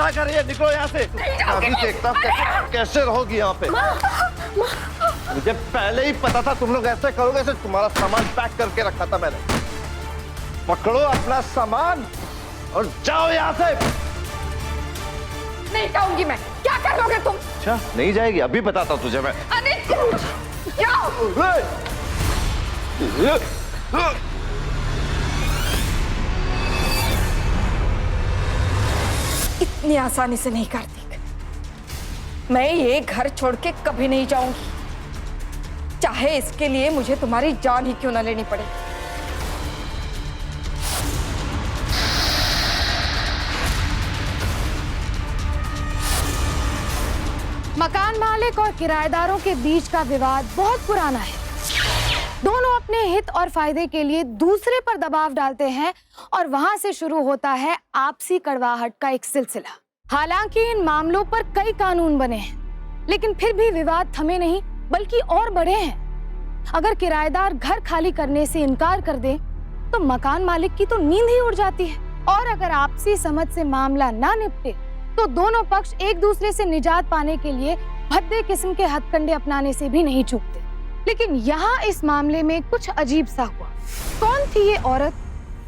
क्या कर रही है? निकलो यहाँ से। अभी देखता कैसे रहोगी यहाँ पे। मुझे पहले ही पता था तुम लोग ऐसे करोगे, ऐसे तुम्हारा सामान पैक करके रखा था मैंने। पकड़ो अपना सामान और जाओ यहाँ से। नहीं जाऊंगी मैं। क्या कर लोगे तुम? अच्छा नहीं जाएगी? अभी बताता तुझे मैं। जाओ। इतनी आसानी से नहीं कार्तिक, मैं ये घर छोड़ के कभी नहीं जाऊंगी, चाहे इसके लिए मुझे तुम्हारी जान ही क्यों न लेनी पड़े। मकान मालिक और किराएदारों के बीच का विवाद बहुत पुराना है। दोनों अपने हित और फायदे के लिए दूसरे पर दबाव डालते हैं और वहां से शुरू होता है आपसी कड़वाहट का एक सिलसिला। हालांकि इन मामलों पर कई कानून बने हैं, लेकिन फिर भी विवाद थमे नहीं बल्कि और बढ़े हैं। अगर किराएदार घर खाली करने से इनकार कर दे तो मकान मालिक की तो नींद ही उड़ जाती है, और अगर आपसी समझ से मामला ना निपटे तो दोनों पक्ष एक दूसरे से निजात पाने के लिए भद्दे किस्म के हथकंडे अपनाने से भी नहीं चूकते। लेकिन यहाँ इस मामले में कुछ अजीब सा हुआ। कौन थी ये औरत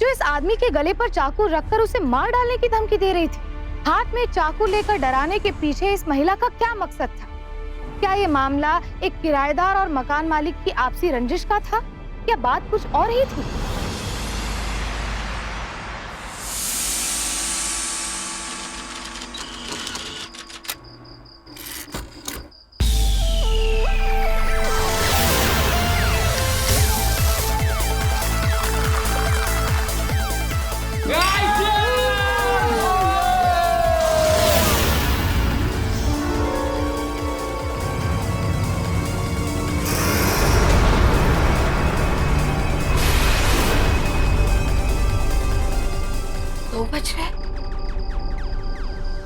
जो इस आदमी के गले पर चाकू रखकर उसे मार डालने की धमकी दे रही थी? हाथ में चाकू लेकर डराने के पीछे इस महिला का क्या मकसद था? क्या ये मामला एक किराएदार और मकान मालिक की आपसी रंजिश का था या बात कुछ और ही थी?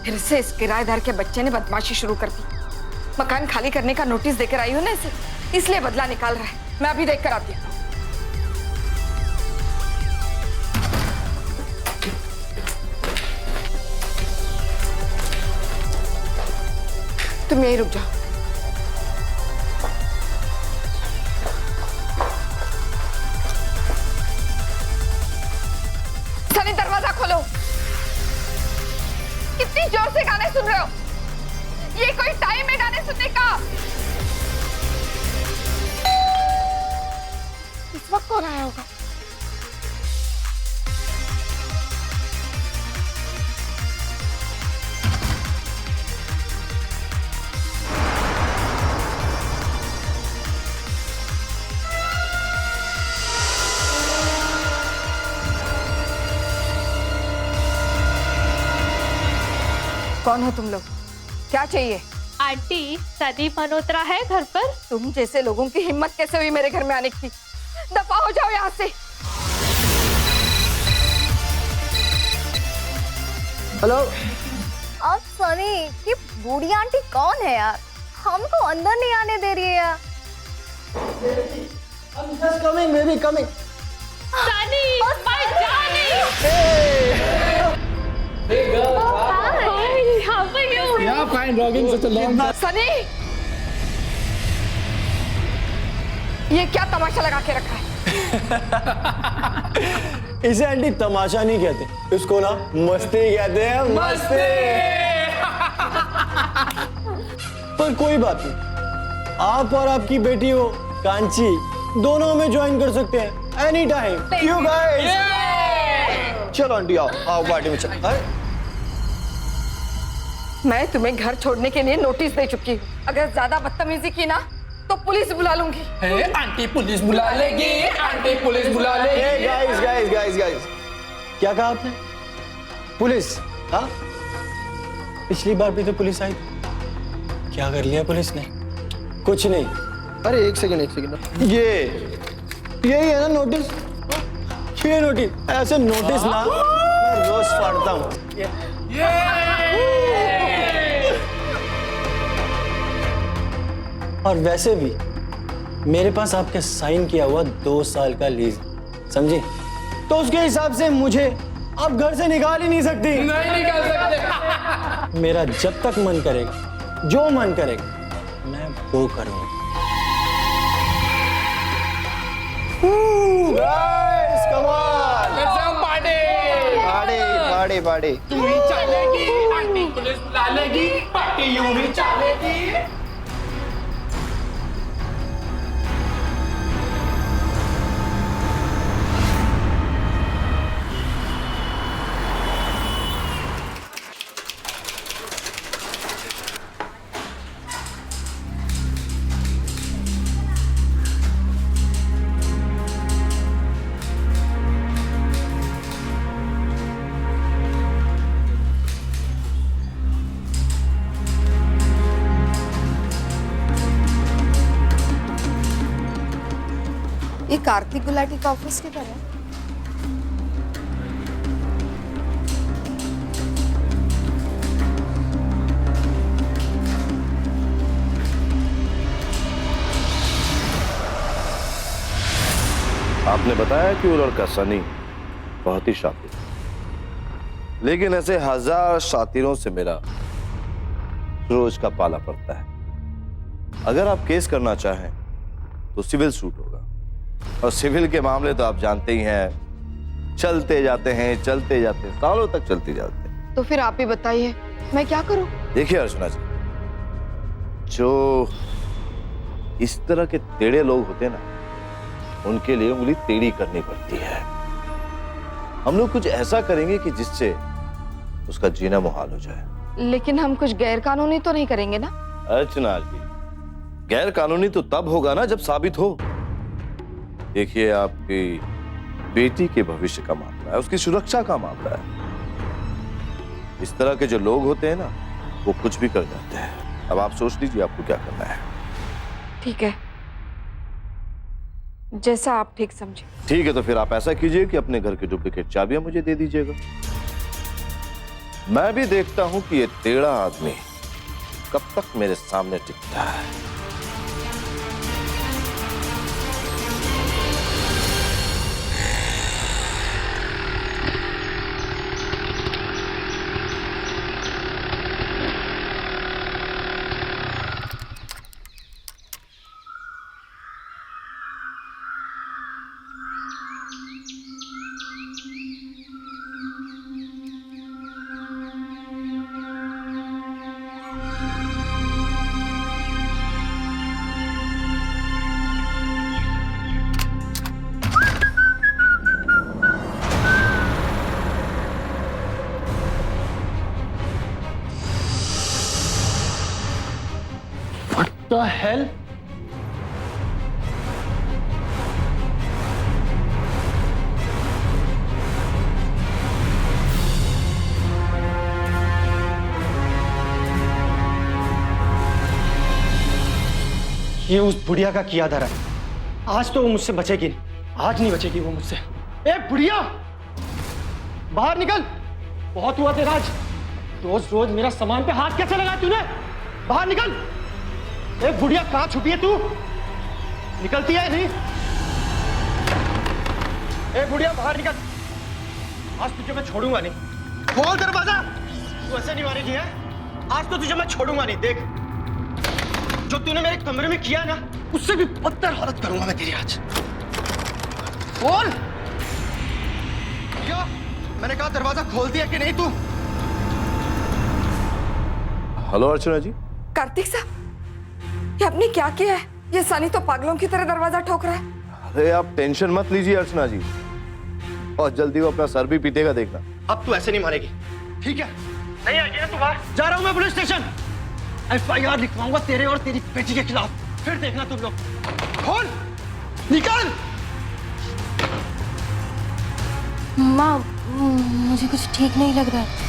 फिर से इस किराएदार के बच्चे ने बदमाशी शुरू कर दी। मकान खाली करने का नोटिस देकर आई हूं ना इसे, इसलिए बदला निकाल रहा है। मैं अभी देख कर आती हूँ। तुम यहीं रुक जाओ। सनी दरवाजा खोलो। कितनी जोर से गाने सुन रहे हो? ये कोई टाइम है गाने सुनने का? इस वक्त कौन आया होगा? कौन हो तुम लोग? क्या चाहिए? आंटी, सनी मल्होत्रा है घर पर? तुम जैसे लोगों की हिम्मत कैसे हुई मेरे घर में आने की? दफा हो जाओ यहाँ से। हेलो। अब सनी, ये बूढ़ी आंटी कौन है यार? हमको अंदर नहीं आने दे रही है यार। I'm just coming, baby, coming. Sunny, my darling. Hey girl. Hi, how are you? Yeah, fine. Logging such a long time. Sunny, ये क्या तमाशा लगा के रखा है? इसे आंटी तमाशा नहीं कहते, इसको ना मस्ती कहते हैं। मस्ती। पर कोई बात नहीं, आप और आपकी बेटी हो कांची दोनों में ज्वाइन कर सकते हैं एनी टाइम। You guys. चलो आंटी आओ आओ पार्टी में चलो। मैं तुम्हें घर छोड़ने के लिए नोटिस दे चुकी हूँ। अगर ज्यादा बदतमीजी की ना तो पुलिस बुला लूंगी। आंटी पुलिस बुला लेगी, आंटी पुलिस बुला लेगी। गाइस गाइस गाइस गाइस, क्या कहा आपने? पुलिस? हाँ, पिछली बार भी तो पुलिस आई थी। क्या कर लिया पुलिस ने? कुछ नहीं। अरे एक सेकंड यही है ना नोटिस? ये नोटिस, ऐसे नोटिस ना मैं रोज फाड़ता हूँ। और वैसे भी मेरे पास आपके साइन किया हुआ 2 साल का लीज, समझे? तो उसके हिसाब से मुझे आप घर से निकाल ही नहीं सकती। नहीं निकाल सकते। मेरा जब तक मन करेगा, जो मन करेगा, मैं वो करूंगा। Guys come on, Let's have party। Party party party. तू ही चलेगी, आंटी पुलिस बुला लेगी, पार्टी यूं ही चलेगी। ये कार्तिक गुलाटी का ऑफिस किधर है? आपने बताया कि वो लड़का सनी बहुत ही शातिर है, लेकिन ऐसे हजार शातिरों से मेरा रोज का पाला पड़ता है। अगर आप केस करना चाहें तो सिविल सूट होगा, और सिविल के मामले तो आप जानते ही हैं, चलते जाते हैं, सालों तक चलते जाते हैं। तो फिर आप ही बताइए, मैं क्या करूं? देखिए अर्चना जी, जो इस तरह के टेढ़े लोग होते हैं ना, उनके लिए उंगली टेढ़ी करनी पड़ती है। हम लोग कुछ ऐसा करेंगे कि जिससे उसका जीना मुहाल हो जाए। लेकिन हम कुछ गैर कानूनी तो नहीं करेंगे ना? अर्चना जी, गैर कानूनी तो तब होगा ना जब साबित हो। देखिए, आपकी बेटी के भविष्य का मामला है, उसकी सुरक्षा का मामला है। इस तरह के जो लोग होते हैं ना, वो कुछ भी कर जाते हैं। अब आप सोच लीजिए आपको क्या करना है। ठीक है, जैसा आप ठीक समझे। ठीक है, तो फिर आप ऐसा कीजिए कि अपने घर की डुप्लीकेट चाबियां मुझे दे दीजिएगा। मैं भी देखता हूं कि ये टेढ़ा आदमी कब तक मेरे सामने टिकता है। The hell? ये उस बुढ़िया का किया धरा है। आज तो वो मुझसे बचेगी नहीं, आज नहीं बचेगी वो मुझसे। ए बुढ़िया, बाहर निकल। बहुत हुआ तेरा आज। रोज रोज मेरा सामान पे हाथ कैसे लगाया तूने? बाहर निकल। ए बुढ़िया, कहाँ छुपी है तू? निकलती है नहीं? ए बुढ़िया, बाहर निकल। आज तुझे मैं छोड़ूंगा नहीं। खोल दरवाजा। तू ऐसे नहीं मारेगी है? आज तो तुझे मैं छोड़ूंगा नहीं। देख, जो तूने मेरे कमरे में किया ना, उससे भी बदतर हालत करूंगा मैं तेरी आज। खोल। क्या? मैंने कहा दरवाजा खोल दिया कि नहीं तू? हेलो अर्चना जी। कार्तिक साहब, ये आपने क्या किया है? ये सनी तो पागलों की तरह दरवाजा ठोक रहा है। अरे आप टेंशन मत लीजिए अर्चना जी, और जल्दी वो अपना सर भी पीटेगा, देखना। अब तू ऐसे नहीं मारेगी, ठीक है? नहीं आएगी ना तू बाहर? जा रहा हूं मैं पुलिस स्टेशन। FIR लिखवाऊंगा तेरे और तेरी बेटी के खिलाफ। फिर देखना तुम लोग। खोल, निकल। माँ, मुझे कुछ ठीक नहीं लग रहा है।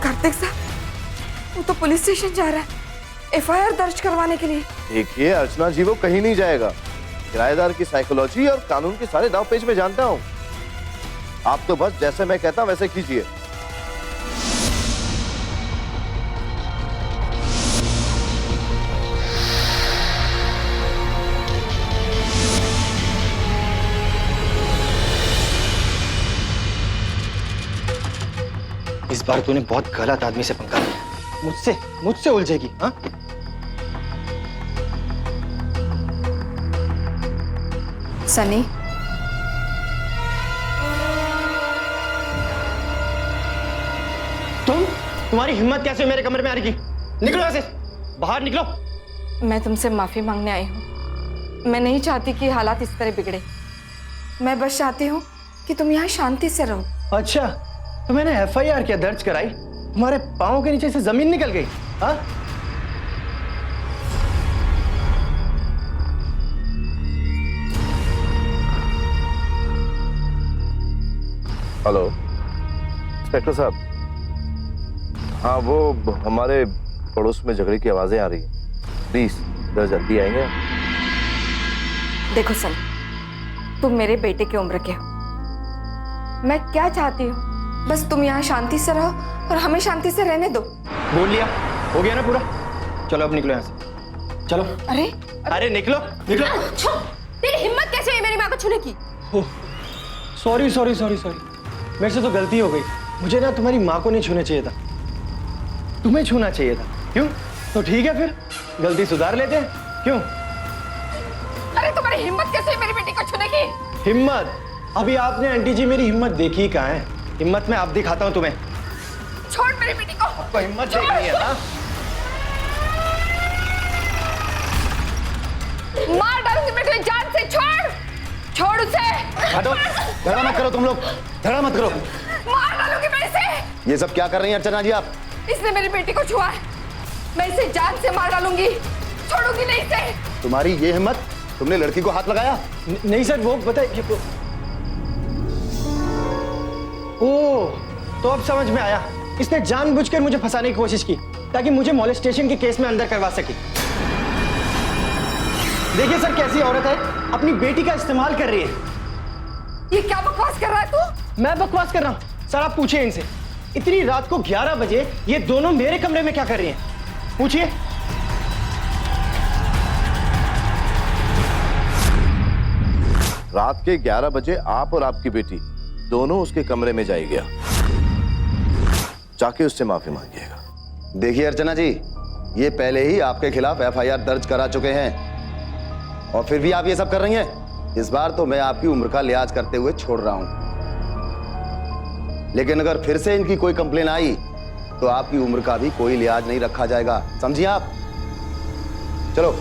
कार्तिक साहब, वो तो पुलिस स्टेशन जा रहा है FIR दर्ज करवाने के लिए। देखिए अर्चना जी, वो कहीं नहीं जाएगा। किराएदार की साइकोलॉजी और कानून के सारे दाव पेच में जानता हूं। आप तो बस जैसे मैं कहता हूं वैसे कीजिए। बार तूने बहुत गलत आदमी से पंगा लिया। मुझसे उलझेगी, हाँ? सनी, तुम्हारी हिम्मत कैसे मेरे कमरे में आने की? निकलो यहाँ से, बाहर निकलो। मैं तुमसे माफी मांगने आई हूँ। मैं नहीं चाहती कि हालात इस तरह बिगड़े। मैं बस चाहती हूँ कि तुम यहाँ शांति से रहो। अच्छा, तो मैंने FIR क्या दर्ज कराई? तुम्हारे पाँव के नीचे से जमीन निकल गई, हाँ? हेलो इंस्पेक्टर साहब, हाँ वो हमारे पड़ोस में झगड़े की आवाजें आ रही हैं, प्लीज जरा जल्दी आएंगे। देखो सनी, तुम मेरे बेटे की उम्र के हो। मैं क्या चाहती हूँ, बस तुम यहाँ शांति से रहो और हमें शांति से रहने दो। बोल लिया, हो गया ना पूरा? चलो अब निकलो यहाँ से, चलो। अरे निकलो निकलो। तेरी हिम्मत कैसे है मेरी माँ को छूने की? सॉरी, मेरे से तो गलती हो गई। मुझे ना तुम्हारी माँ को नहीं छूना चाहिए था, तुम्हें छूना चाहिए था। क्यों? तो ठीक है, फिर गलती सुधार लेते हैं, क्यों? अरे तुम्हारी हिम्मत कैसे है मेरी बेटी को छूने की? हिम्मत? अभी आपने आंटी जी मेरी हिम्मत देखी कहाँ है? हिम्मत मैं आप दिखाता हूँ तुम्हें। छोड़ मेरी बेटी को। आपको हिम्मत देखनी है ना? मार डालूंगी मैं तुझे जान से। छोड़ उसे। हटो, झगड़ा मत करो तुम लोग, झगड़ा मत करो। मार डालूंगी मैं इसे। ये सब क्या कर रही हैं अर्चना जी आप? इसने मेरी बेटी को छुआ है, मैं इसे जान से मार डालूंगी, छोड़ूंगी नहीं इसे। तुम्हारी ये हिम्मत, तुमने लड़की को हाथ लगाया? नहीं सर, वो बताइए। ओह, तो अब समझ में आया। इसने जानबूझकर मुझे फंसाने की कोशिश की ताकि मुझे मॉलेस्टेशन के केस में अंदर करवा सके। देखिए सर, कैसी औरत है, अपनी बेटी का इस्तेमाल कर रही है। ये क्या बकवास कर रहा है तू? मैं बकवास कर रहा हूं? सर आप पूछिए इनसे, इतनी रात को 11 बजे ये दोनों मेरे कमरे में क्या कर रही हैं? पूछिए। रात के 11 बजे आप और आपकी बेटी दोनों उसके कमरे में जाइएगा, जाके उससे माफी मांगिएगा। देखिए अर्चना जी, ये पहले ही आपके खिलाफ FIR दर्ज करा चुके हैं और फिर भी आप ये सब कर रही हैं। इस बार तो मैं आपकी उम्र का लिहाज करते हुए छोड़ रहा हूं, लेकिन अगर फिर से इनकी कोई कंप्लेन आई तो आपकी उम्र का भी कोई लिहाज नहीं रखा जाएगा, समझिए आप? चलो।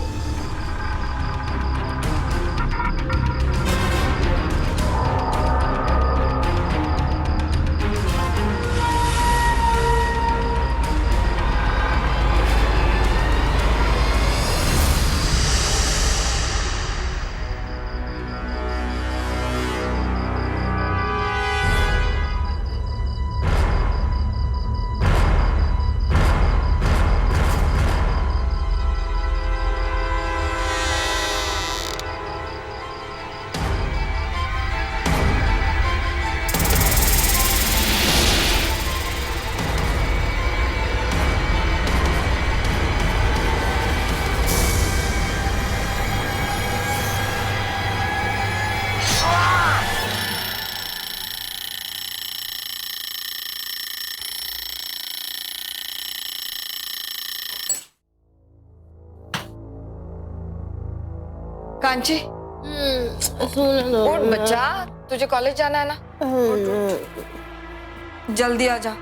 कांची, उठ बच्चा, तुझे कॉलेज जाना है ना? उठ। जल्दी आ जा।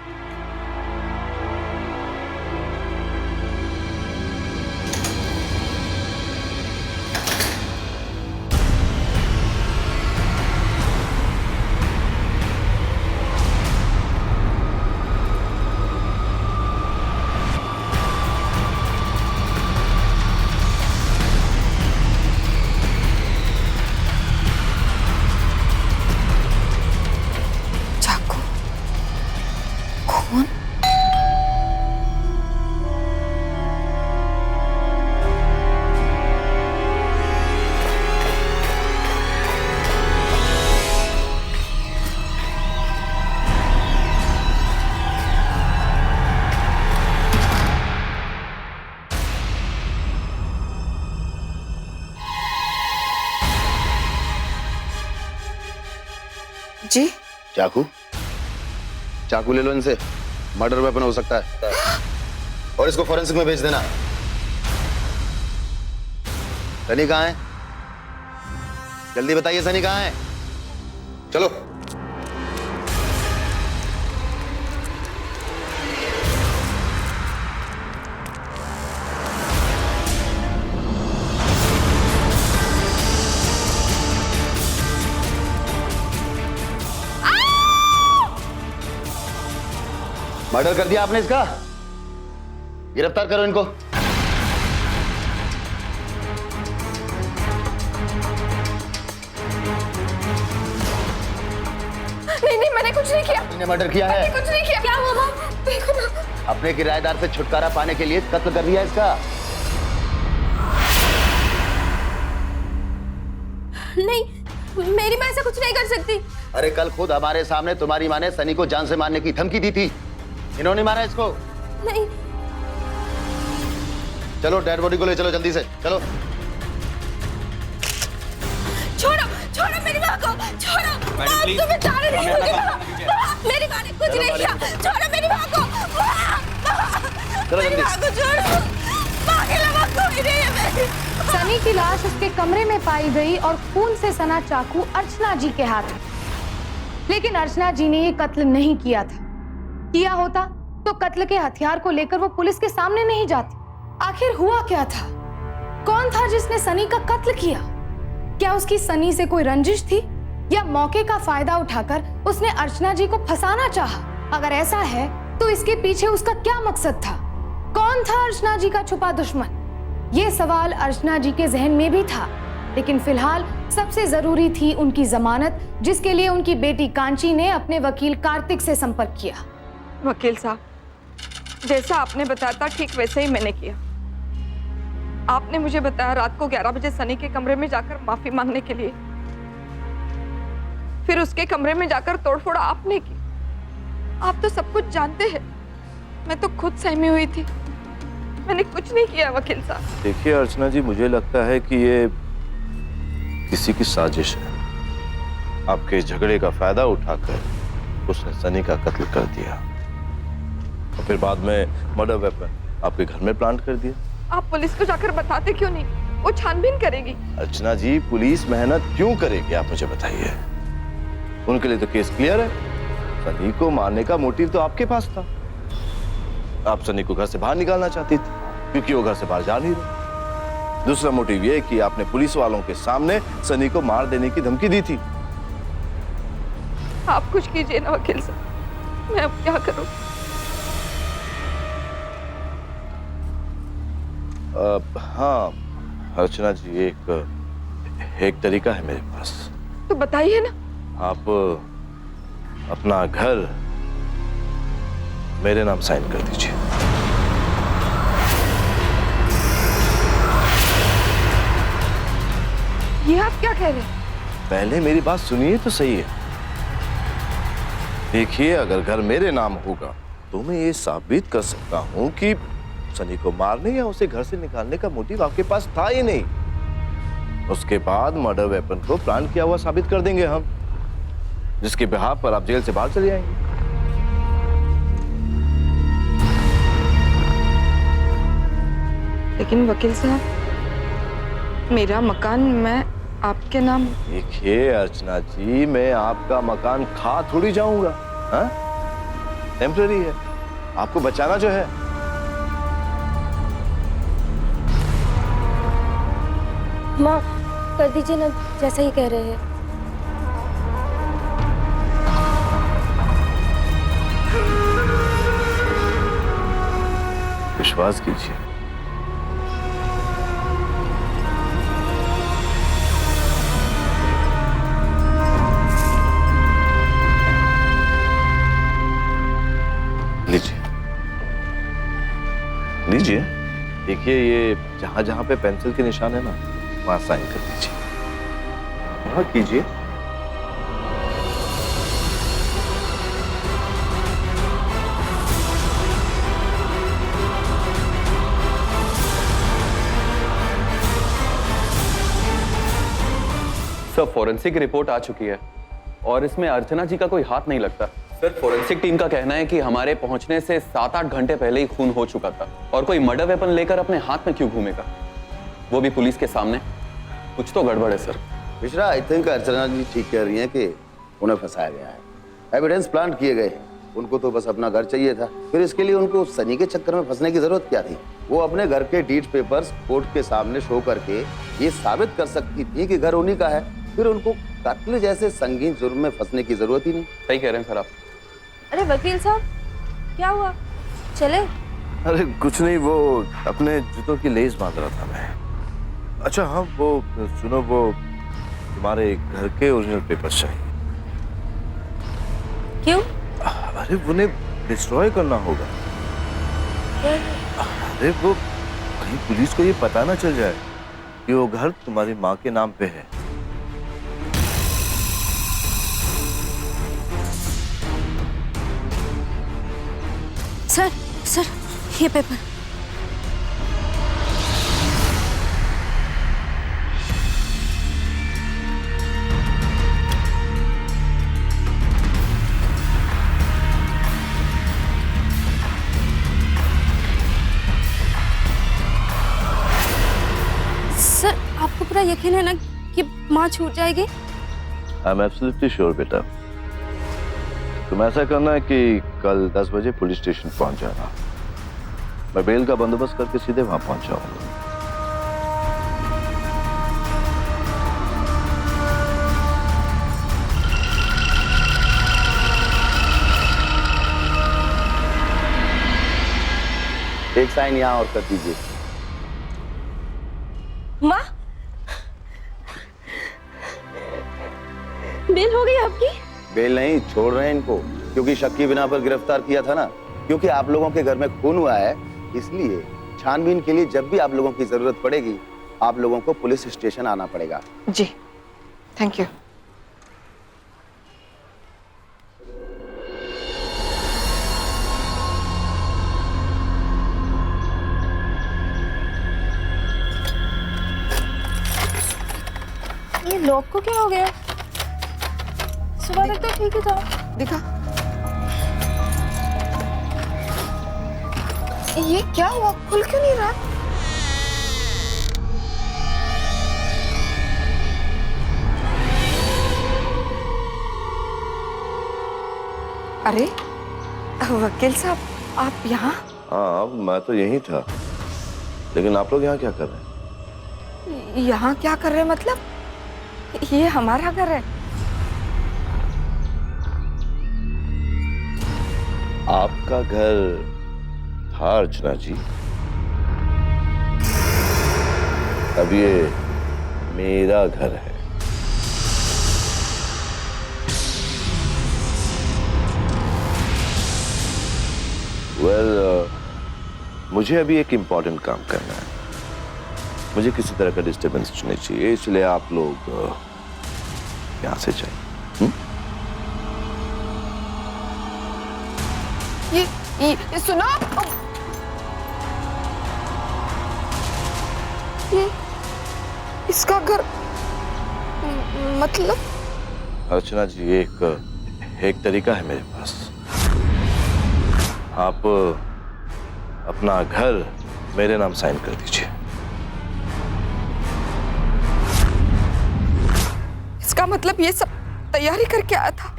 जी? चाकू ले लो इनसे। मर्डर वेपन हो सकता है, और इसको फॉरेंसिक में भेज देना। सनी कहाँ है? जल्दी बताइए सनी कहाँ है? चलो। मर्डर कर दिया आपने इसका? गिरफ्तार करो इनको। नहीं, मैंने कुछ नहीं किया। मैंने मर्डर किया है। कुछ नहीं किया। क्या हुआ? देखो ना। अपने किराएदार से छुटकारा पाने के लिए कत्ल कर दिया इसका। नहीं, मेरी माँ ऐसा कुछ नहीं कर सकती। अरे कल खुद हमारे सामने तुम्हारी माँ ने सनी को जान से मारने की धमकी दी थी। इन्होंने मारा इसको? नहीं। चलो डेड बॉडी को ले चलो जल्दी से, चलो। छोड़ो मेरी माँ को, छोड़ो। तुम्हें जाने नहीं दूंगी। मेरी माँ ने कुछ नहीं किया। छोड़ो मेरी माँ को। चलो मेरी जल्दी। माँ को छोड़ो। माँ के अलावा कोई नहीं है मेरी। सनी की लाश उसके कमरे में पाई गई और खून से सना चाकू अर्चना जी के हाथ में। लेकिन अर्चना जी ने ये कत्ल नहीं किया था। किया होता तो कत्ल के हथियार को लेकर वो पुलिस के सामने नहीं जाती। आखिर हुआ क्या था? कौन था जिसने सनी का कत्ल किया? क्या उसकी सनी से कोई रंजिश थी, या मौके का फायदा उठाकर उसने अर्चना जी को फंसाना चाहा? अगर ऐसा है तो इसके पीछे उसका क्या मकसद था? कौन था अर्चना जी का छुपा दुश्मन? ये सवाल अर्चना जी के जहन में भी था, लेकिन फिलहाल सबसे जरूरी थी उनकी जमानत, जिसके लिए उनकी बेटी कांची ने अपने वकील कार्तिक से संपर्क किया। वकील साहब, जैसा आपने बताया था ठीक वैसे ही मैंने किया। आपने मुझे बताया रात को 11 बजे सनी के कमरे में जाकर माफी मांगने के लिए, फिर उसके कमरे में जाकर तोड़फोड़ आपने की। आप तो सब कुछ जानते हैं। मैं तो खुद सहमी हुई थी। मैंने कुछ नहीं किया वकील साहब। देखिए अर्चना जी, मुझे लगता है कि ये किसी की साजिश है। आपके झगड़े का फायदा उठाकर उसने सनी का कत्ल कर दिया और फिर बाद में मर्डर वेपन आपके घर में प्लांट कर दिया। आप पुलिस को जाकर बताते क्यों नहीं? वो छानबीन करेगी। अर्चना जी, पुलिस मेहनत क्यों करेगी आप मुझे बताइए। उनके लिए तो केस क्लियर है। सनी को मारने का मोटिव तो आपके पास था। आप सनी को घर से बाहर निकालना चाहती थी क्योंकि वो घर से बाहर जा नहीं रहा। दूसरा मोटिव ये कि आपने पुलिस वालों के सामने सनी को मार देने की धमकी दी थी। आप कुछ कीजिए ना वकील साहब, मैं अब क्या करूं? हाँ अर्चना जी, एक तरीका है मेरे पास। तो बताइए ना। आप अपना घर मेरे नाम साइन कर दीजिए। ये आप क्या कह रहे हैं? पहले मेरी बात सुनिए तो सही है। देखिए, अगर घर मेरे नाम होगा तो मैं ये साबित कर सकता हूं कि सनी को मारने या उसे घर से निकालने का मोटिव आपके पास था ही नहीं। उसके बाद मर्डर वेपन को प्लान किया हुआ साबित कर देंगे हम, जिसके बिहाफ पर आप जेल से बाहर चले आएंगे। लेकिन वकील साहब, मेरा मकान मैं आपके नाम। देखिए अर्चना जी, मैं आपका मकान खा थोड़ी जाऊंगा। हाँ, टेम्पररी है, आपको बचाना जो है। माँ, कर दीजिए ना जैसा ही कह रहे हैं। विश्वास कीजिए। लीजिए लीजिए, देखिए ये जहां जहां पे पेंसिल के निशान है ना, वहां साइन कर दीजिए। वहां कीजिए। सब फॉरेंसिक रिपोर्ट आ चुकी है और इसमें अर्चना जी का कोई हाथ नहीं लगता। सर फोरेंसिक टीम का कहना है कि हमारे पहुंचने से 7-8 घंटे पहले ही खून हो चुका था और कोई मर्डर वेपन लेकर अपने हाथ में क्यों घूमेगा, वो भी पुलिस के सामने। कुछ तो गड़बड़ है सर। मिश्रा, आई थिंक अर्चना जी ठीक कह रही हैं कि उन्हें फंसाया गया है। एविडेंस प्लांट किए गए हैं, उनको तो बस अपना घर चाहिए था, फिर इसके लिए उनको सनी के चक्कर में फंसने की जरूरत क्या थी? वो अपने घर के डीड पेपर्स कोर्ट के सामने शो करके ये साबित कर सकती थी कि घर उन्हीं का है, फिर उनको कत्ल जैसे संगीन जुर्म में फंसने की जरूरत ही नहीं। सही कह रहे हैं सर आप। अरे वकील साहब, क्या हुआ? चले? अरे कुछ नहीं, वो अपने जूतों की लेस बांध रहा था मैं। अच्छा हाँ, वो सुनो, वो तुम्हारे घर के ओरिजिनल पेपर्स चाहिए। क्यों? अरे उन्हें डिस्ट्रॉय करना होगा। अरे वो कहीं पुलिस को ये पता ना चल जाए कि वो घर तुम्हारी माँ के नाम पे है। सर ये पेपर। सर आपको पूरा यकीन है ना कि माँ छूट जाएगी? आई एम एब्सोल्युटली श्योर बेटा। तुम ऐसा करना है कि कल 10 बजे पुलिस स्टेशन पहुंच जाना। मैं बेल का बंदोबस्त करके सीधे वहां पहुंच जाऊंगा। एक साइन यहाँ और कर दीजिए। माँ, बेल हो गई आपकी? बेल नहीं, छोड़ रहे हैं इनको, क्योंकि शक की बिना पर गिरफ्तार किया था ना। क्योंकि आप लोगों के घर में खून हुआ है, इसलिए छानबीन के लिए जब भी आप लोगों की जरूरत पड़ेगी, आप लोगों को पुलिस स्टेशन आना पड़ेगा। जी, थैंक यू। ये लॉक को क्या हो गया? सुबह तक तो ठीक ही था। दिखा, ये क्या हुआ? खुल क्यों नहीं रहा? अरे वकील साहब, आप यहाँ? हाँ, मैं तो यहीं था, लेकिन आप लोग यहाँ क्या कर रहे हैं? यहाँ क्या कर रहे हैं मतलब? ये हमारा घर है। आपका घर था अर्चना जी, अब ये मेरा घर है। मुझे अभी एक इम्पोर्टेंट काम करना है। मुझे किसी तरह का डिस्टर्बेंस नहीं चाहिए, इसलिए आप लोग यहाँ से जाइए। ये सुनो, ये इसका घर मतलब? अर्चना जी, एक तरीका है मेरे पास। आप अपना घर मेरे नाम साइन कर दीजिए। इसका मतलब ये सब तैयारी करके आया था,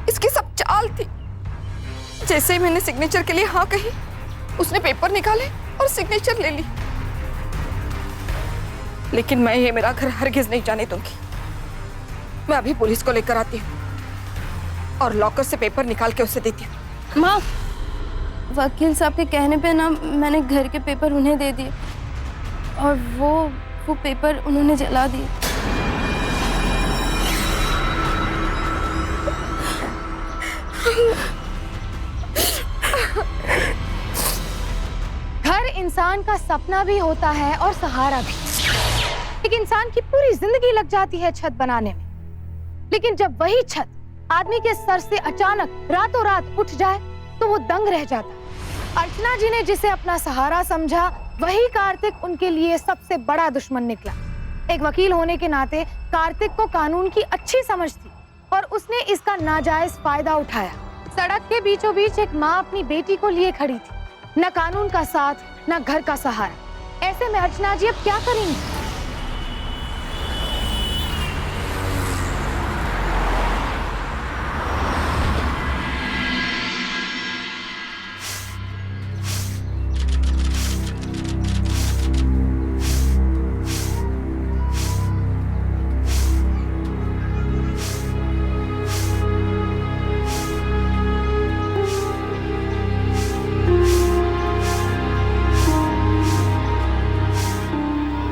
इसकी सब चाल थी। जैसे ही मैंने सिग्नेचर के लिए हाँ कही, उसने पेपर निकाले और सिग्नेचर ले ली। लेकिन मैं ये मेरा घर हरगिज नहीं जाने दूंगी। मैं अभी पुलिस को लेकर आती हूँ और लॉकर से पेपर निकाल के उसे देती हूँ। माँ, वकील साहब के कहने पे ना मैंने घर के पेपर उन्हें दे दिए और वो पेपर उन्होंने जला दिए। घर इंसान का सपना भी होता है और सहारा भी। एक इंसान की पूरी जिंदगी लग जाती है छत बनाने में, लेकिन जब वही छत आदमी के सर से अचानक रातों रात उठ जाए तो वो दंग रह जाता है। अर्चना जी ने जिसे अपना सहारा समझा, वही कार्तिक उनके लिए सबसे बड़ा दुश्मन निकला। एक वकील होने के नाते कार्तिक को कानून की अच्छी समझ थी और उसने इसका नाजायज फायदा उठाया। सड़क के बीचों बीच एक माँ अपनी बेटी को लिए खड़ी थी, न कानून का साथ न घर का सहारा। ऐसे में अर्चना जी अब क्या करेंगी?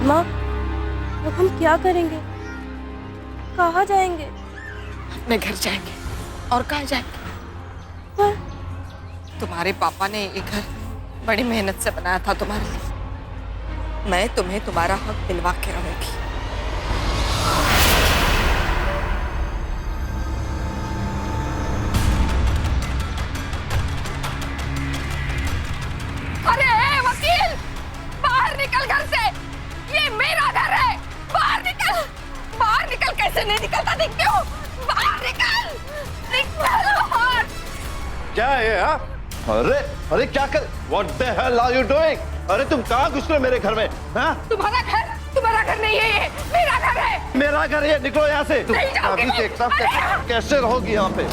माँ, अब हम क्या करेंगे? कहाँ जाएंगे? अपने घर जाएंगे। और कहाँ जाएंगे? पर तुम्हारे पापा ने ये घर बड़ी मेहनत से बनाया था तुम्हारे लिए। मैं तुम्हें तुम्हारा हक दिलवा के रहूंगी। अरे वकील, बाहर निकल घर से। ये मेरा घर है। बाहर निकल। बाहर निकल। कैसे नहीं निकलता दिखते हो? बाहर निकल। निकल बाहर। क्या है हाँ? अरे अरे क्या कर? What the hell are you doing? अरे तुम कहाँ घुस रहे हो मेरे घर में? हाँ? तुम्हारा घर नहीं है, ये मेरा घर है। मेरा घर है, निकलो यहाँ से। नहीं जाओगे। अभी देखता कैसे रहोगी यहाँ पे।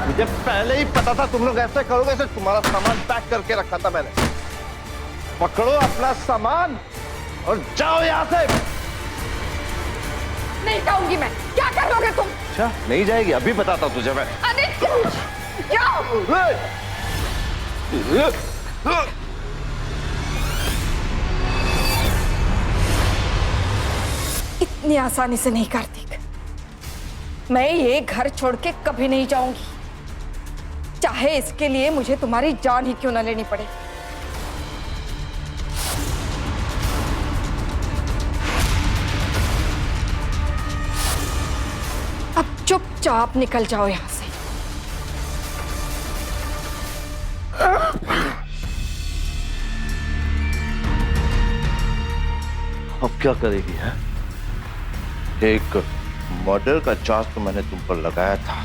मुझे पहले ही पता था तुम लोग ऐसे करोगे। ऐसे तुम्हारा सामान पैक करके रखा था मैंने। पकड़ो अपना सामान और जाओ यहाँ से। नहीं जाऊंगी मैं। क्या करोगे तुम? अच्छा नहीं जाएगी? अभी बताता हूँ तुझे मैं। जाओ। इतनी आसानी से नहीं कार्तिक। मैं ये घर छोड़ के कभी नहीं जाऊंगी, चाहे इसके लिए मुझे तुम्हारी जान ही क्यों न लेनी पड़े। अब चुपचाप निकल जाओ यहां से। अब क्या करेगी है? एक मर्डर का चार्ज तो मैंने तुम पर लगाया था,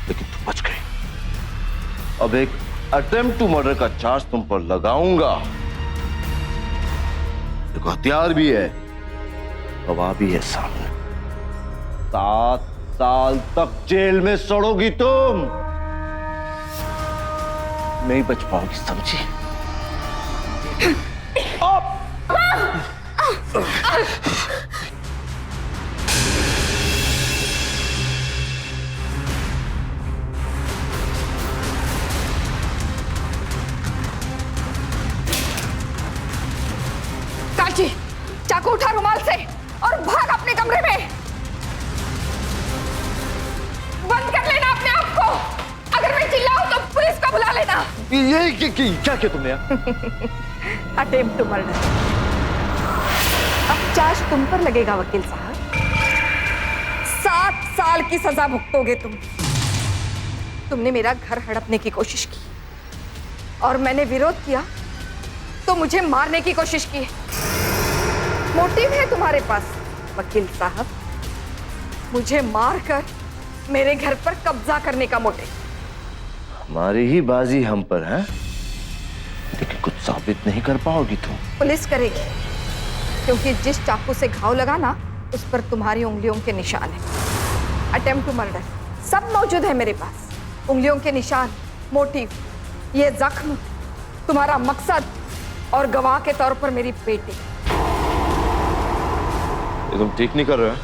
लेकिन तुम बच गई। अब एक अटेम्प्ट टू मर्डर का चार्ज तुम पर लगाऊंगा। देखो हथियार भी है, गवाह भी है सामने। 7 साल तक जेल में सड़ोगी तुम। नहीं बच पाओगी, समझी? काशी, चाकू उठा रुमाल से और भाग अपने कमरे में। बंद कर लेना अपने आप को। अगर मैं चिल्लाऊं तो पुलिस को बुला लेना। ये क्या किया तुमने? Attempt to murder. अब चार्ज तुम पर लगेगा वकील साहब। 7 साल की सजा भुगतोगे तुम। तुमने मेरा घर हड़पने की कोशिश की और मैंने विरोध किया तो मुझे मारने की कोशिश की। मोटिव है तुम्हारे पास वकील साहब, मुझे मारकर मेरे घर पर कब्जा करने का मोटिव। हमारी ही बाजी हम पर है, लेकिन कुछ साबित नहीं कर पाओगी तुम। पुलिस करेगी, क्योंकि जिस चाकू से घाव लगा ना, उस पर तुम्हारी उंगलियों के निशान है। अटेम्प्ट टू मर्डर सब मौजूद है मेरे पास। उंगलियों के निशान, मोटिव, ये जख्म, तुम्हारा मकसद और गवाह के तौर पर मेरी बेटी। ये तुम ठीक नहीं कर रहे हो,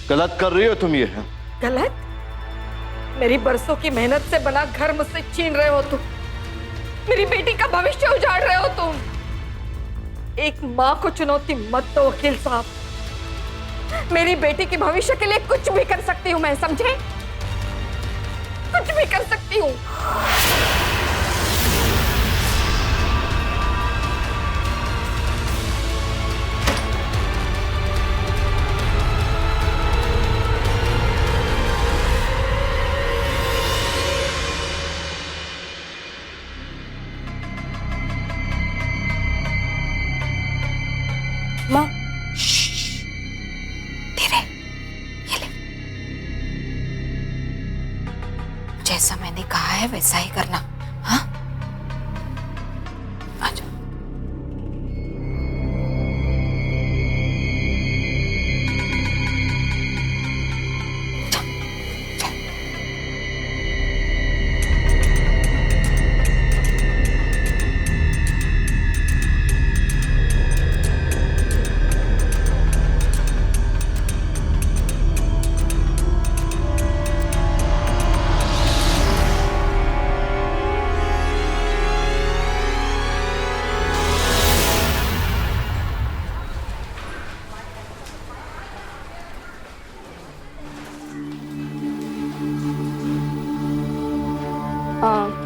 गलत कर रही हो तुम। ये गलत? मेरी बरसों की मेहनत से बना घर मुझसे छीन रहे हो तुम। मेरी बेटी का भविष्य उजाड़ रहे हो तुम। एक माँ को चुनौती मत दो वकील साहब। मेरी बेटी के भविष्य के लिए कुछ भी कर सकती हूँ मैं, समझे? कुछ भी कर सकती हूँ। माँ, धीरे, ये ले। ऐसा ही करना। हाँ, आ जाओ।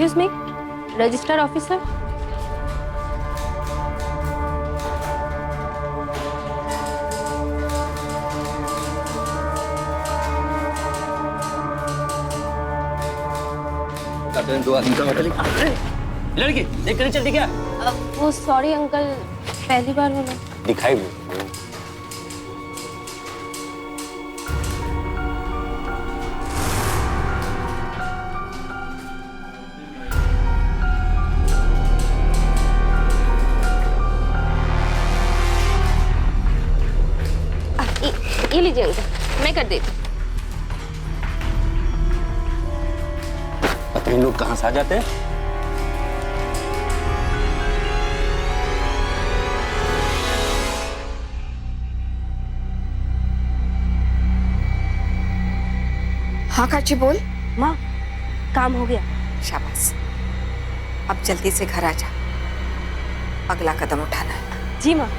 Excuse me, register officer. लड़की देख कर चलती क्या? वो सॉरी अंकल, पहली बार मिला। दिखाई ये लीजिए अंकल, मैं कर देती। पता नहीं लोग कहाँ से आ जाते हैं। हाँ काची बोल। माँ, काम हो गया। शाबाश, अब जल्दी से घर आ जा, अगला कदम उठाना है। जी माँ।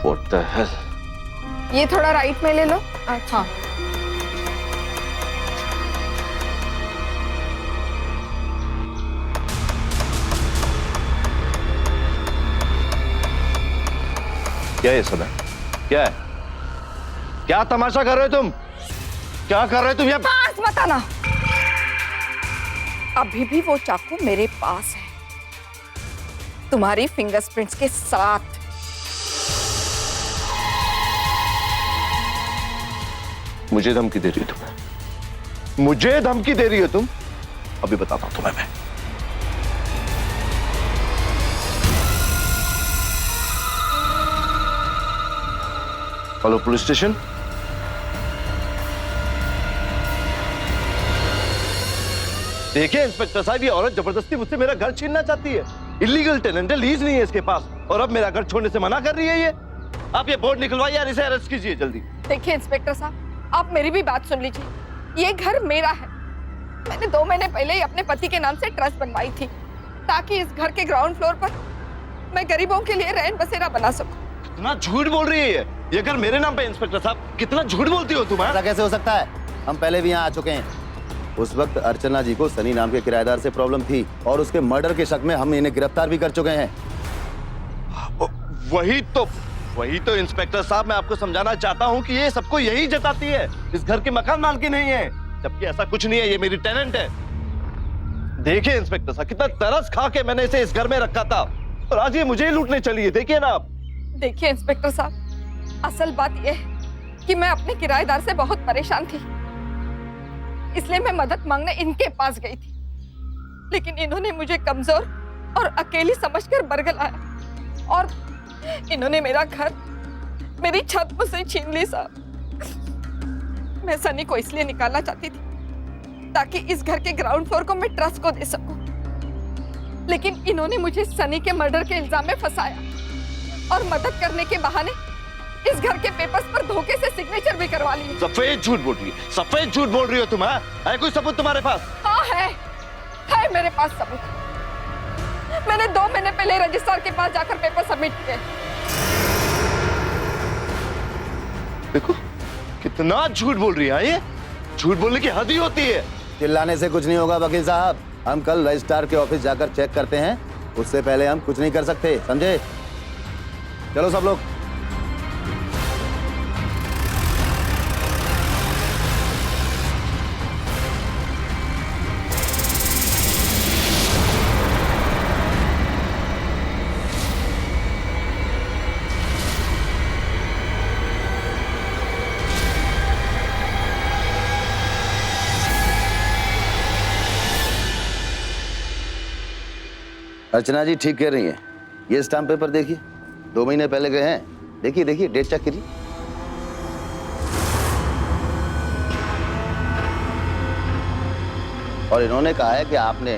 What the hell? ये थोड़ा राइट में ले लो। अच्छा, क्या है सदा? क्या है? क्या तमाशा कर रहे हो तुम? क्या कर रहे हो तुम यहाँ? पास मत आना। अभी भी वो चाकू मेरे पास है, तुम्हारी फिंगरप्रिंट्स के साथ। मुझे धमकी दे रही हो तुम? मुझे धमकी दे रही हो तुम? अभी बताता हूं तुम्हें मैं। Hello police station. देखिए इंस्पेक्टर साहब, ये औरत जबरदस्ती मुझसे मेरा घर छीनना चाहती है। इलीगल टेनेंट है, लीज नहीं है इसके पास, और अब मेरा घर छोड़ने से मना कर रही है ये। आप ये बोर्ड निकलवाइए और इसे अरेस्ट कीजिए जल्दी। देखिए इंस्पेक्टर साहब, आप मेरी भी बात सुन लीजिए। ये घर मेरा है। मैंने 2 महीने पहले ही अपने पति के नाम से ट्रस्ट बनवाई थी, ताकि इस घर के ग्राउंड फ्लोर पर मैं गरीबों के लिए रैन बसेरा बना सकूं। कितना झूठ बोल रही है ये घर मेरे नाम पे। इंस्पेक्टर साहब, कितना झूठ बोलती हो तुम? ऐसा कैसे हो सकता है? हम पहले भी यहाँ आ चुके हैं। उस वक्त अर्चना जी को सनी नाम के किराएदार से प्रॉब्लम थी, और उसके मर्डर के शक में हम इन्हें गिरफ्तार भी कर चुके हैं। वही तो इंस्पेक्टर साहब, मैं आपको समझाना चाहता हूँ कि ये सबको यही जताती है, इस घर के मकान मालकी नहीं है, जबकि ऐसा कुछ नहीं है, ये मेरी टेनेंट है। देखिए इंस्पेक्टर साहब, कितना तरस खा के मैंने इसे इस घर में रखा था, और आज ये मुझे ही लूटने चली है। देखिए ना आप। देखिए इंस्पेक्टर साहब, असल बात यह है कि मैं अपने किराएदार से बहुत परेशान थी, इसलिए मैं मदद मांगने इनके पास गई थी, लेकिन इन्होंने मुझे कमजोर और अकेली समझकर बरगलाया, और इन्होंने मेरा घर, मेरी छत मुझसे छीन ली साहब। मैं सनी को इसलिए निकालना चाहती थी ताकि इस घर के ग्राउंड फ्लोर को मैं ट्रस्ट को दे सकूं, लेकिन इन्होंने मुझे सनी के मर्डर के इल्जाम में फंसाया, और मदद करने के बहाने इस घर के पेपर्स पर धोखे से सिग्नेचर भी करवा ली। सफेद झूठ बोल रही है, सफेद झूठ बोल रही हो तुम। है कोई सबूत तुम्हारे पास? हाँ है मेरे पास सबूत। मैंने 2 महीने पहले रजिस्ट्रार के पास जाकर पेपर सबमिट किए। देखो कितना झूठ बोल रही है ये। झूठ बोलने की हद ही होती है। चिल्लाने से कुछ नहीं होगा वकील साहब, हम कल रजिस्ट्रार के ऑफिस जाकर चेक करते हैं, उससे पहले हम कुछ नहीं कर सकते, समझे? चलो सब लोग। अर्चना जी ठीक कह रही हैं। ये स्टाम्प पेपर देखिए, 2 महीने पहले गए हैं। देखिए देखिए, डेट चेक कीजिए। और इन्होंने कहा है कि आपने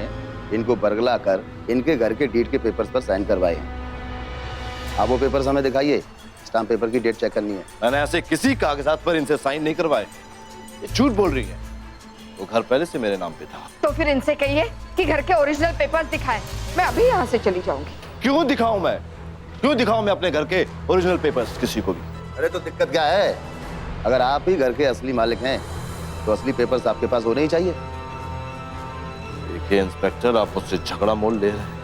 इनको बरगला कर इनके घर के डीड के पेपर्स पर साइन करवाए हैं। आप वो पेपर्स हमें दिखाइए, स्टाम्प पेपर की डेट चेक करनी है। मैंने ऐसे किसी कागजात पर इनसे साइन नहीं करवाए। ये झूठ बोल रही है। वो घर पहले से मेरे नाम पे था। तो फिर इनसे कहिए कि घर के ओरिजिनल पेपर्स दिखाएं। मैं अभी यहाँ से चली जाऊंगी। क्यों दिखाऊं मैं? क्यों दिखाऊं मैं अपने घर के ओरिजिनल पेपर्स किसी को भी? अरे तो दिक्कत क्या है? अगर आप ही घर के असली मालिक हैं तो असली पेपर्स आपके पास होने ही चाहिए। देखिए इंस्पेक्टर, आप मुझसे झगड़ा मोल ले रहे हैं।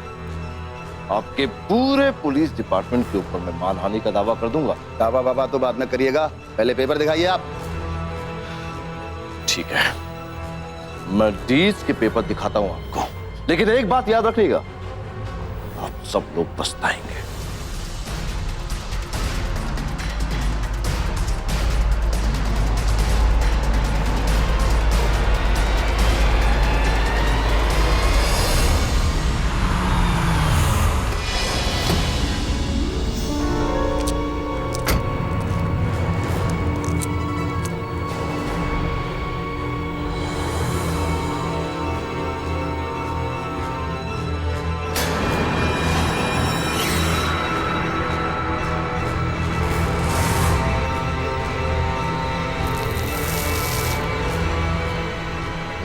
आपके पूरे पुलिस डिपार्टमेंट के ऊपर मैं मानहानि का दावा कर दूंगा। दावा बाबा तो बाद में करिएगा, पहले पेपर दिखाइए आप। ठीक है, मैं डीज के पेपर दिखाता हूं आपको, लेकिन एक बात याद रखिएगा, आप सब लोग पछताएंगे।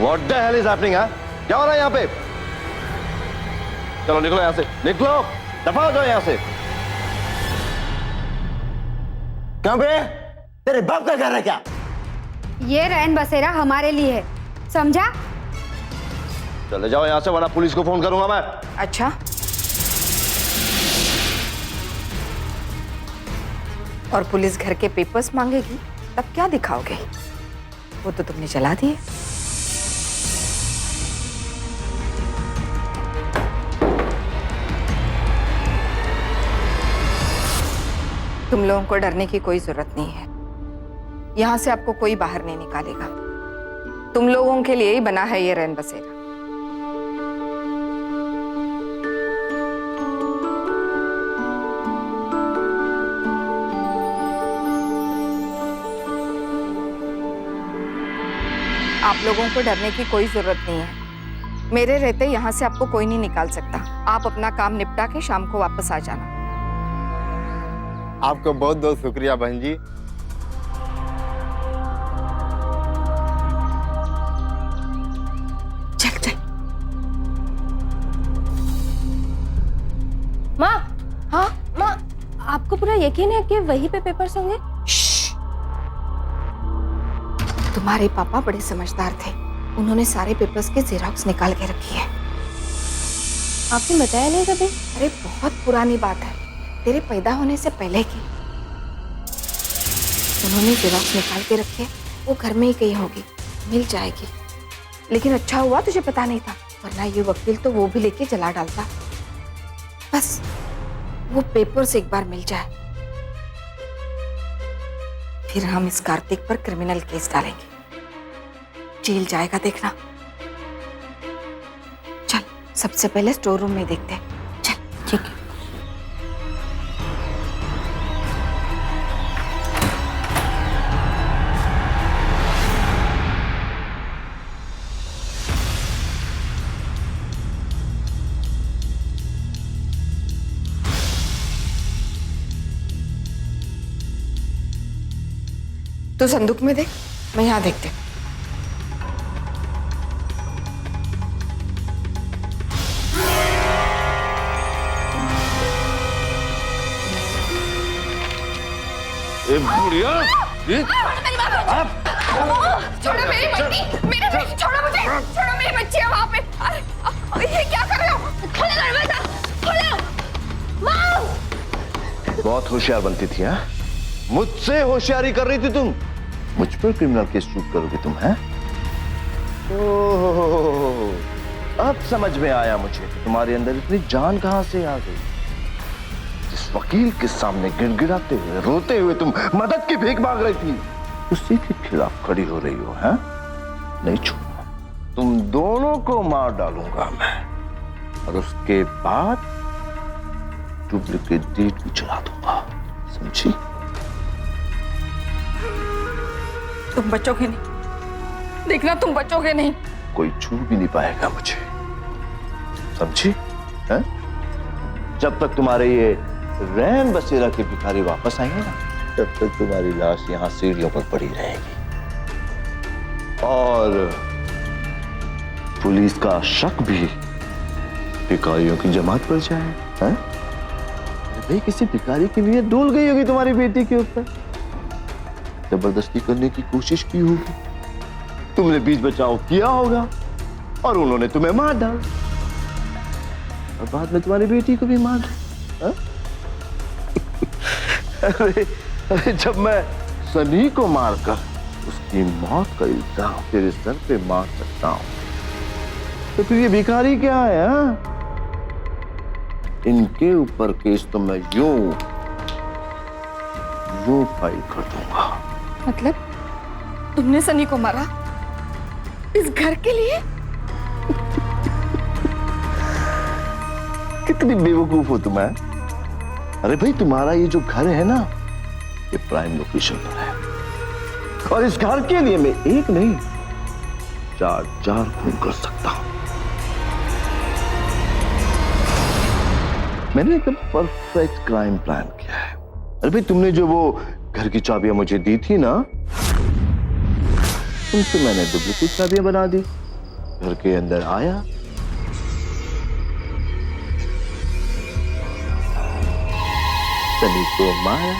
What the hell is happening, huh? क्या हो रहा है यहाँ पे? चलो निकलो यहाँ से, निकलो, दफा हो जाओ यहाँ से। क्यों बे? तेरे बाप का घर है क्या? ये रैन बसेरा हमारे लिए है, समझा? चले जाओ यहाँ से, वरना पुलिस को फोन करूंगा मैं। अच्छा, और पुलिस घर के पेपर्स मांगेगी तब क्या दिखाओगे? वो तो तुमने जला दिए। तुम लोगों को डरने की कोई जरूरत नहीं है। यहाँ से आपको कोई बाहर नहीं निकालेगा। तुम लोगों के लिए ही बना है ये रैन बसेरा। आप लोगों को डरने की कोई जरूरत नहीं है। मेरे रहते यहाँ से आपको कोई नहीं निकाल सकता। आप अपना काम निपटा के शाम को वापस आ जाना। आपको बहुत बहुत शुक्रिया बहन जी। चल चल। माँ, हाँ माँ, आपको पूरा यकीन है कि वहीं पे पेपर्स होंगे? तुम्हारे पापा बड़े समझदार थे। उन्होंने सारे पेपर्स के जेरॉक्स निकाल के रखी है। आपने बताया नहीं कभी? अरे बहुत पुरानी बात है, तेरे पैदा होने से पहले की। उन्होंने जेरॉक्स निकाल के रखे, वो घर में ही कहीं होगी, मिल जाएगी। लेकिन अच्छा हुआ तुझे पता नहीं था, वरना ये वकील तो वो भी लेके जला डालता। बस वो पेपर्स एक बार मिल जाए, फिर हम इस कार्तिक पर क्रिमिनल केस डालेंगे। जेल जाएगा देखना। चल, सबसे पहले स्टोर रूम में देखते हैं। चल। ठीक है। तो संदूक में देख, मैं यहाँ देखते। बुढ़िया, छोड़ो मेरी बच्ची, मेरे बच्ची, छोड़ो मुझे, छोड़ो मेरी बच्ची है वहाँ पे। अरे ये क्या कर रहे हो? खोलो दरवाजा, खोलो। माँ! बहुत होशियार बनती थी, हाँ? मुझसे होशियारी कर रही थी तुम? मुझ पर क्रिमिनल केस शूट करोगे तुम, हैं? ओह, अब समझ में आया मुझे कि तुम्हारे अंदर इतनी जान कहां से आ गई। जिस वकील के सामने गिड़गिड़ाते हुए, रोते हुए तुम मदद की भीख मांग रही थी, उसी के खिलाफ खड़ी हो रही हो, हैं? नहीं छोड़ूंगा, तुम दोनों को मार डालूंगा मैं। और उसके बाद डुप्लीकेट डेट भी चला दूंगा, समझी? तुम बचोगे नहीं, देखना तुम बचोगे नहीं। कोई छू भी नहीं पाएगा मुझे, समझी? हैं? जब तक तुम्हारे ये रैन बसेरा के भिखारी वापस आएंगे ना, तब तक तुम्हारी लाश यहां सीढ़ियों पर पड़ी रहेगी। और पुलिस का शक भी भिखारियों की जमात पर जाए। हैं? भाई किसी भिखारी की नीयत डोल गई होगी तुम्हारी बेटी के ऊपर, जबरदस्ती करने की कोशिश की होगी, तुमने बीच बचाव किया होगा और उन्होंने तुम्हें मार डाला और बाद में तुम्हारी बेटी को भी मार दिया। अरे जब मैं सनी को मारकर उसकी मौत का इल्जाम तेरे सर पे मार सकता हूं, तो फिर ये भिखारी क्या है? हा? इनके ऊपर केस तो मैं यूं फाइल कर दूंगा। मतलब तुमने सनी को मारा इस घर के लिए? कितनी बेवकूफ हो तुम? अरे भाई तुम्हारा ये जो घर है ना, ये प्राइम लोकेशन पर है और इस घर के लिए मैं एक नहीं 4 खून कर सकता हूं। मैंने एकदम परफेक्ट क्राइम प्लान किया है। अरे भाई तुमने जो वो घर की चाबियां मुझे दी थी ना, तुमसे मैंने डुप्लीकेट चाबियां बना दी, घर के अंदर आया, सनी को मारा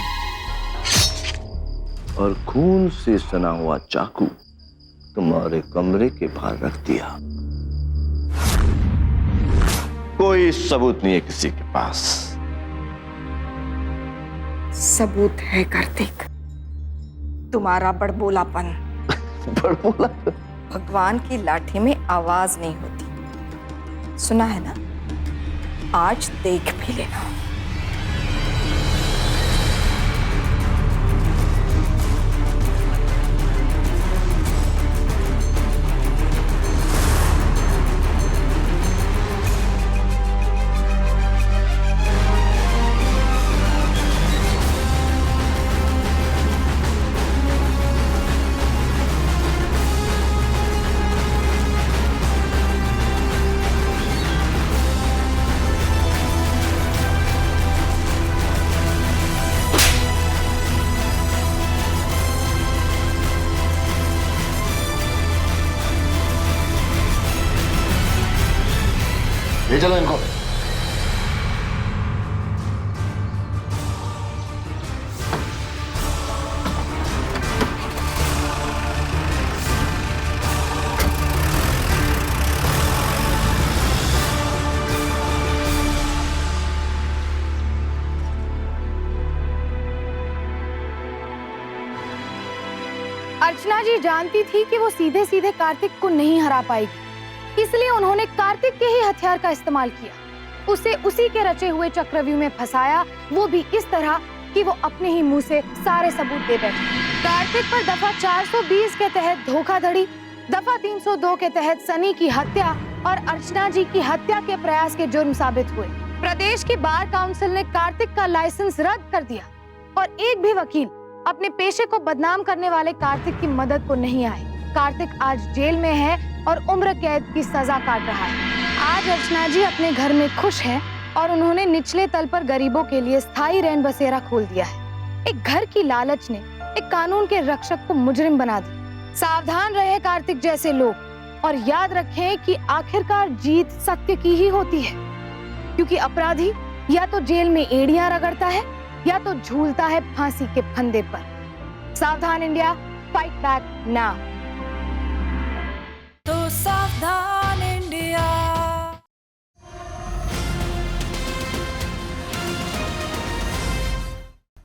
और खून से सना हुआ चाकू तुम्हारे कमरे के बाहर रख दिया। कोई सबूत नहीं है किसी के पास। सबूत है कार्तिक, तुम्हारा बड़बोलापन। बड़बोलापन? भगवान की लाठी में आवाज नहीं होती, सुना है ना? आज देख भी लेना। ले चलो इनको। अर्चना जी जानती थी कि वो सीधे सीधे कार्तिक को नहीं हरा पाएगी, इसलिए उन्होंने कार्तिक के ही हथियार का इस्तेमाल किया, उसे उसी के रचे हुए चक्रव्यूह में फंसाया, वो भी इस तरह कि वो अपने ही मुंह से सारे सबूत दे बैठे। कार्तिक पर दफा 420 के तहत धोखाधड़ी, दफा 302 के तहत सनी की हत्या और अर्चना जी की हत्या के प्रयास के जुर्म साबित हुए। प्रदेश की बार काउंसिल ने कार्तिक का लाइसेंस रद्द कर दिया और एक भी वकील अपने पेशे को बदनाम करने वाले कार्तिक की मदद को नहीं आए। कार्तिक आज जेल में है और उम्र कैद की सजा काट रहा है। आज अर्चना जी अपने घर में खुश है और उन्होंने निचले तल पर गरीबों के लिए स्थायी रैन बसेरा खोल दिया है। एक घर की लालच ने एक कानून के रक्षक को मुजरिम बना दी। सावधान रहे कार्तिक जैसे लोग और याद रखें कि आखिरकार जीत सत्य की ही होती है, क्योंकि अपराधी या तो जेल में एड़ियां रगड़ता है या तो झूलता है फांसी के फंदे पर। सावधान इंडिया, फाइट बैक नाउ।